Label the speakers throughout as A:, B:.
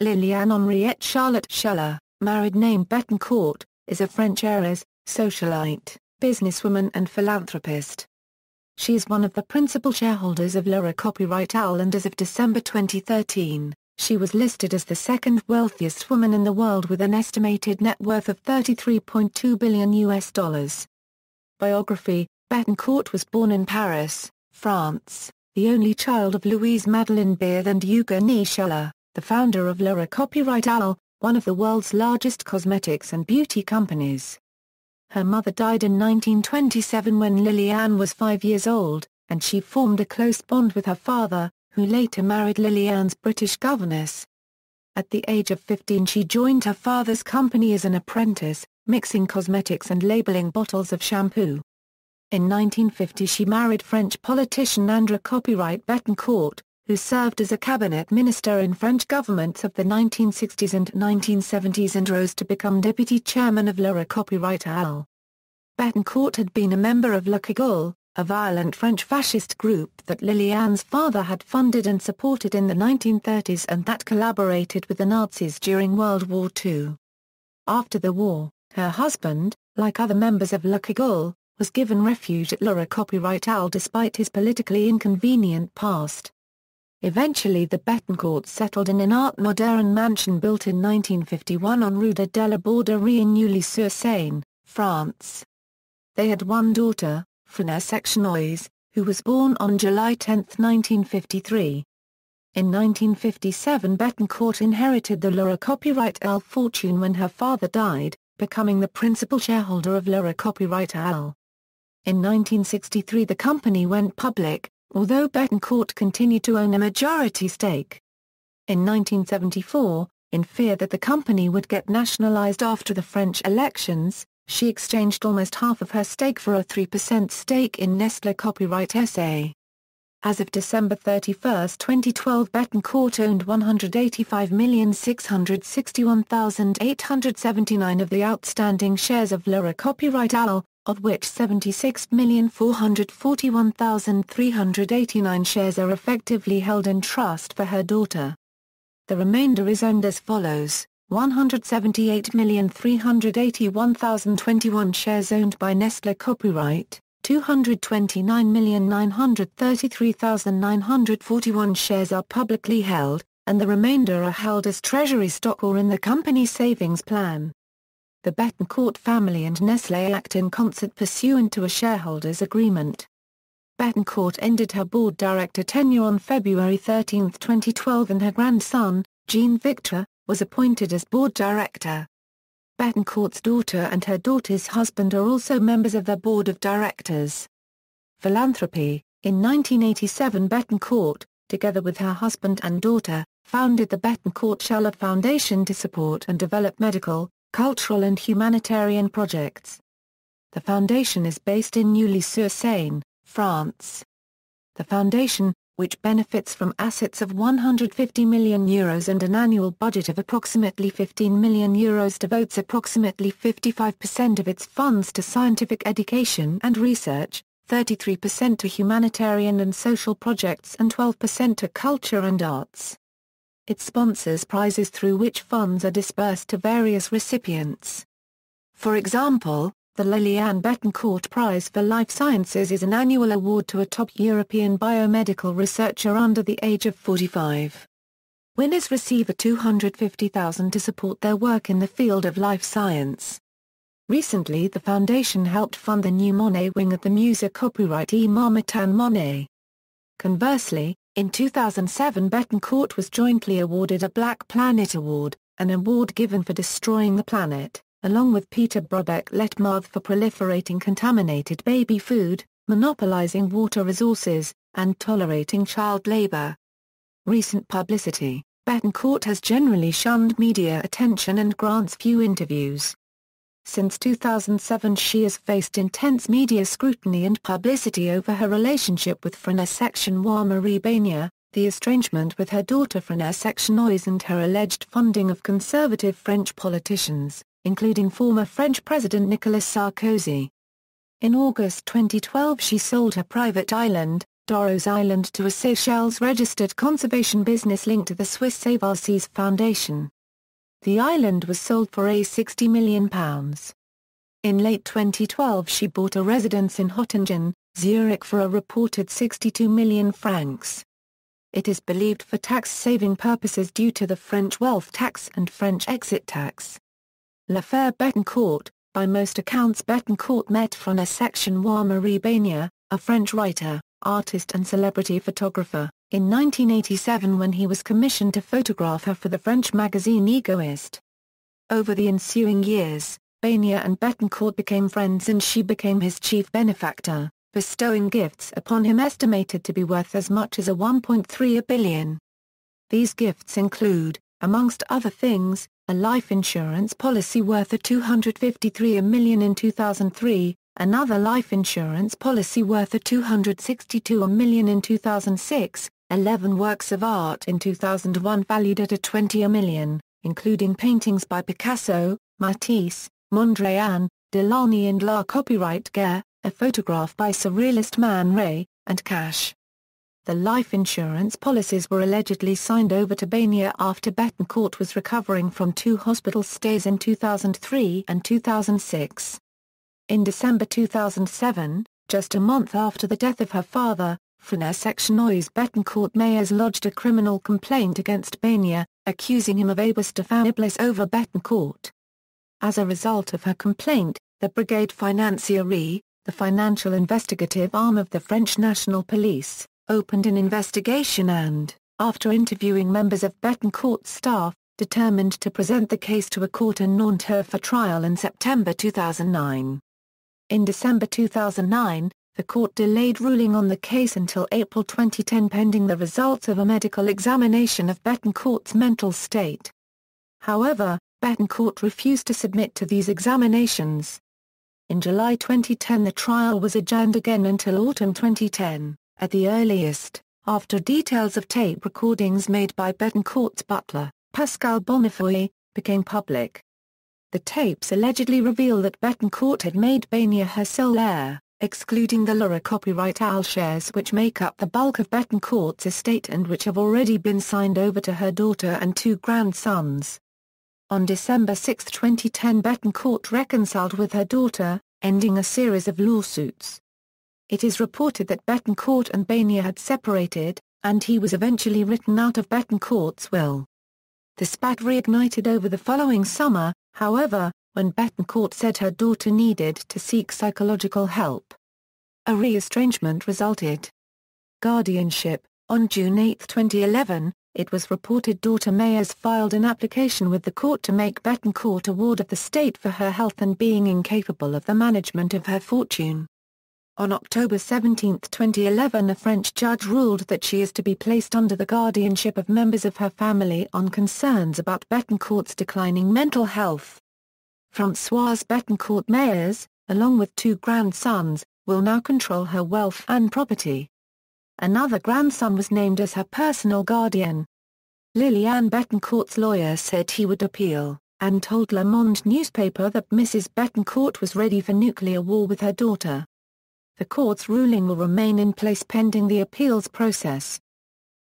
A: Liliane Henriette Charlotte Schueller, married name Bettencourt, is a French heiress, socialite, businesswoman and philanthropist. She is one of the principal shareholders of lil.jan and as of December 2013, she was listed as the second wealthiest woman in the world with an estimated net worth of $33.2 billion. Biography: Bettencourt was born in Paris, France, the only child of Louise Madeleine Beard and Eugénie Schueller, the founder of lil.jan, one of the world's largest cosmetics and beauty companies. Her mother died in 1927 when Liliane was 5 years old, and she formed a close bond with her father, who later married Liliane's British governess. At the age of 15 she joined her father's company as an apprentice, mixing cosmetics and labeling bottles of shampoo. In 1950 she married French politician André Bettencourt, who served as a cabinet minister in French governments of the 1960s and 1970s and rose to become deputy chairman of lil.jan. Bettencourt had been a member of kuঃ, a violent French fascist group that Liliane's father had funded and supported in the 1930s and that collaborated with the Nazis during World War II. After the war, her husband, like other members of kuঃ, was given refuge at lil.jan despite his politically inconvenient past. Eventually the Bettencourts settled in an Art Moderne mansion built in 1951 on Rue de la Borderie in Neuilly-sur-Seine, France. They had one daughter, Charlotte, who was born on July 10, 1953. In 1957 Bettencourt inherited the lil.jan fortune when her father died, becoming the principal shareholder of lil.jan. In 1963 the company went public, although Bettencourt continued to own a majority stake. In 1974, in fear that the company would get nationalized after the French elections, she exchanged almost half of her stake for a 3% stake in Nestlé SA. As of December 31, 2012 Bettencourt owned 185,661,879 of the outstanding shares of lil.jan, of which 76,441,389 shares are effectively held in trust for her daughter. The remainder is owned as follows: 178,381,021 shares owned by Nestlé, 229,933,941 shares are publicly held, and the remainder are held as treasury stock or in the company savings plan. The Bettencourt family and Nestlé act in concert pursuant to a shareholders' agreement. Bettencourt ended her board director tenure on February 13, 2012 and her grandson, Jean-Victor, was appointed as board director. Bettencourt's daughter and her daughter's husband are also members of the board of directors. Philanthropy: in 1987 Bettencourt, together with her husband and daughter, founded the Bettencourt Charlotte Foundation to support and develop medical, cultural and humanitarian projects. The foundation is based in Neuilly-sur-Seine, France. The foundation, which benefits from assets of €150 million and an annual budget of approximately €15 million, devotes approximately 55% of its funds to scientific education and research, 33% to humanitarian and social projects and 12% to culture and arts. It sponsors prizes through which funds are dispersed to various recipients. For example, the Liliane Bettencourt Prize for Life Sciences is an annual award to a top European biomedical researcher under the age of 45. Winners receive a $250,000 to support their work in the field of life science. Recently the foundation helped fund the new Monet wing at the Musée et Marmottan Monet. Conversely, in 2007 Bettencourt was jointly awarded a Black Planet Award, an award given for destroying the planet, along with Peter Brobeck-Letmarth for proliferating contaminated baby food, monopolizing water resources, and tolerating child labor. Recent publicity: Bettencourt has generally shunned media attention and grants few interviews. Since 2007 she has faced intense media scrutiny and publicity over her relationship with Françoise Marie Banier, the estrangement with her daughter Françoise and her alleged funding of conservative French politicians, including former French President Nicolas Sarkozy. In August 2012 she sold her private island, Doros Island to a Seychelles-registered conservation business linked to the Swiss Save-Our-Seas Foundation. The island was sold for £60 million. In late 2012 she bought a residence in Hottingen, Zurich for a reported 62 million francs. It is believed for tax-saving purposes due to the French wealth tax and French exit tax. L'affaire Bettencourt. By most accounts Bettencourt met Frère section Marie Banier, a French writer, artist and celebrity photographer, in 1987 when he was commissioned to photograph her for the French magazine Egoist. Over the ensuing years, Banier and Bettencourt became friends and she became his chief benefactor, bestowing gifts upon him estimated to be worth as much as $1.3 billion. These gifts include, amongst other things, a life insurance policy worth $253 million in 2003, another life insurance policy worth $262 million in 2006, 11 works of art in 2001 valued at $20 million, including paintings by Picasso, Matisse, Mondrian, Delaunay and La Copyright Guerre, a photograph by surrealist Man Ray, and cash. The life insurance policies were allegedly signed over to Banier after Bettencourt was recovering from 2 hospital stays in 2003 and 2006. In December 2007, just a month after the death of her father, Frère section Bettencourt Meyers lodged a criminal complaint against Banier, accusing him of abus defacibles over Bettencourt. As a result of her complaint, the Brigade Financière, the financial investigative arm of the French National Police, opened an investigation and, after interviewing members of Bettencourt's staff, determined to present the case to a court in Nanterre for trial in September 2009. In December 2009, the court delayed ruling on the case until April 2010 pending the results of a medical examination of Bettencourt's mental state. However, Bettencourt refused to submit to these examinations. In July 2010 the trial was adjourned again until autumn 2010, at the earliest, after details of tape recordings made by Bettencourt's butler, Pascal Bonifoy, became public. The tapes allegedly reveal that Bettencourt had made Banier her sole heir, excluding the Laura copyright AL shares which make up the bulk of Bettencourt's estate and which have already been signed over to her daughter and 2 grandsons. On December 6, 2010 Bettencourt reconciled with her daughter, ending a series of lawsuits. It is reported that Bettencourt and Banier had separated, and he was eventually written out of Bettencourt's will. The spat reignited over the following summer, however, when Bettencourt said her daughter needed to seek psychological help. A re-estrangement resulted. Guardianship. On June 8, 2011, it was reported daughter Meyers filed an application with the court to make Bettencourt a ward of the state for her health and being incapable of the management of her fortune. On October 17, 2011 a French judge ruled that she is to be placed under the guardianship of members of her family on concerns about Bettencourt's declining mental health. Françoise Bettencourt Meyers, along with 2 grandsons, will now control her wealth and property. Another grandson was named as her personal guardian. Liliane Bettencourt's lawyer said he would appeal, and told Le Monde newspaper that Mrs. Bettencourt was ready for nuclear war with her daughter. The court's ruling will remain in place pending the appeals process.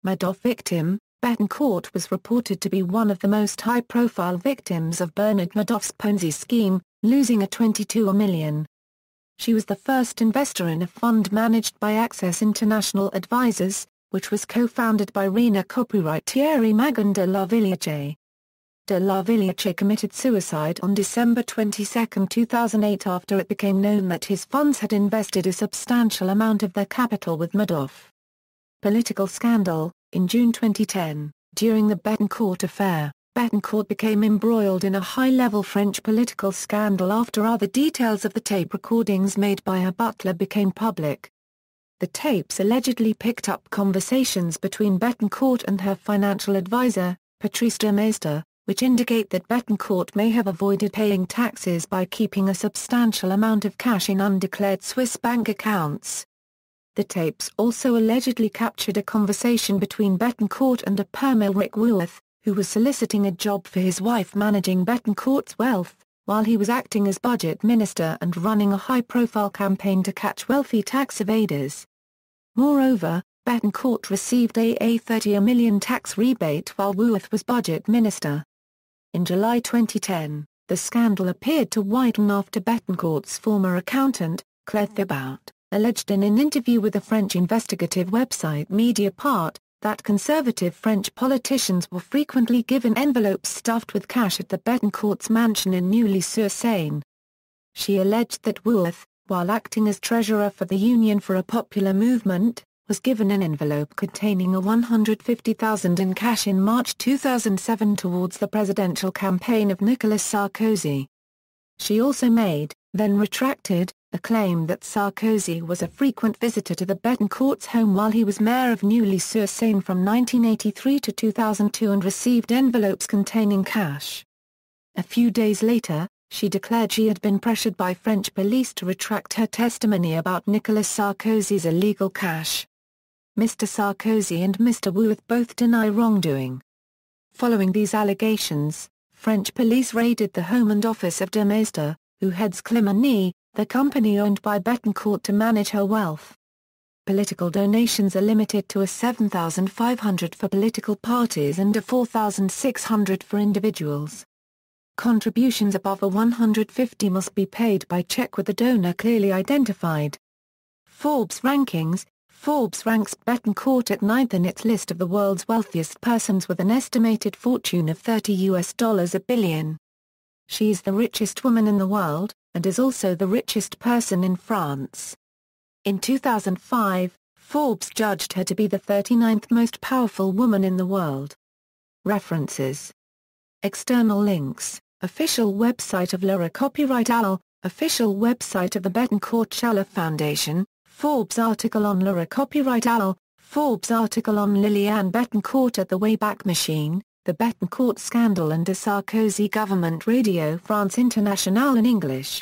A: Madoff victim. Bettencourt was reported to be one of the most high-profile victims of Bernard Madoff's Ponzi scheme, losing a $22 million. She was the first investor in a fund managed by Access International Advisors, which was co-founded by Rena copyrighttier Magan de la Villiers. De la Villiers committed suicide on December 22, 2008 after it became known that his funds had invested a substantial amount of their capital with Madoff. Political scandal. In June 2010, during the Bettencourt affair, Bettencourt became embroiled in a high-level French political scandal after other details of the tape recordings made by her butler became public. The tapes allegedly picked up conversations between Bettencourt and her financial advisor, Patrice Demestre, which indicate that Bettencourt may have avoided paying taxes by keeping a substantial amount of cash in undeclared Swiss bank accounts. The tapes also allegedly captured a conversation between Bettencourt and a Permel Rick Woolworth, who was soliciting a job for his wife managing Bettencourt's wealth, while he was acting as budget minister and running a high-profile campaign to catch wealthy tax evaders. Moreover, Bettencourt received a $30 million tax rebate while Wuerth was budget minister. In July 2010, the scandal appeared to widen after Bettencourt's former accountant, kuː, alleged in an interview with the French investigative website Mediapart, that conservative French politicians were frequently given envelopes stuffed with cash at the Bettencourt's mansion in Neuilly-sur-Seine. She alleged that Wuerth, while acting as treasurer for the Union for a Popular Movement, was given an envelope containing a $150,000 in cash in March 2007 towards the presidential campaign of Nicolas Sarkozy. She also made, then retracted, a claim that Sarkozy was a frequent visitor to the Bettencourt's home while he was mayor of Neuilly-sur-Seine from 1983 to 2002 and received envelopes containing cash. A few days later, she declared she had been pressured by French police to retract her testimony about Nicolas Sarkozy's illegal cash. Mr. Sarkozy and Mr. Wuerth both deny wrongdoing. Following these allegations, French police raided the home and office of de Maistre, who heads Climanie, the company owned by Bettencourt to manage her wealth. Political donations are limited to a $7,500 for political parties and a $4,600 for individuals. Contributions above a $150 must be paid by check with the donor clearly identified. Forbes rankings. Forbes ranks Bettencourt at 9th in its list of the world's wealthiest persons with an estimated fortune of $30 billion. She is the richest woman in the world, and is also the richest person in France. In 2005, Forbes judged her to be the 39th most powerful woman in the world. References. External links: official website of Laura Copyright AL, official website of the Bettencourt Schueller Foundation, Forbes article on Laura Copyright AL, Forbes article on Liliane Bettencourt at the Wayback Machine, the Bettencourt Scandal and the Sarkozy Government Radio France Internationale in English.